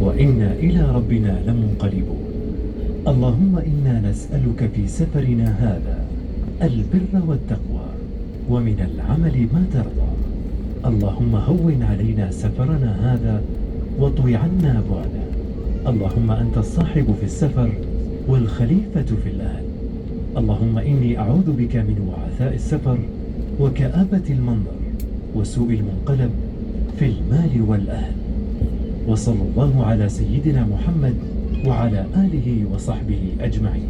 وإنا إلى ربنا لمنقلبون. اللهم إنا نسألك في سفرنا هذا البر والتقوى، ومن العمل ما ترضى. اللهم هون علينا سفرنا هذا واطوي عنا بعده. اللهم أنت الصاحب في السفر والخليفة في الأهل. اللهم إني أعوذ بك من وعثاء السفر وكآبة المنظر وسوء المنقلب في المال والأهل. وصلى الله على سيدنا محمد وعلى آله وصحبه أجمعين.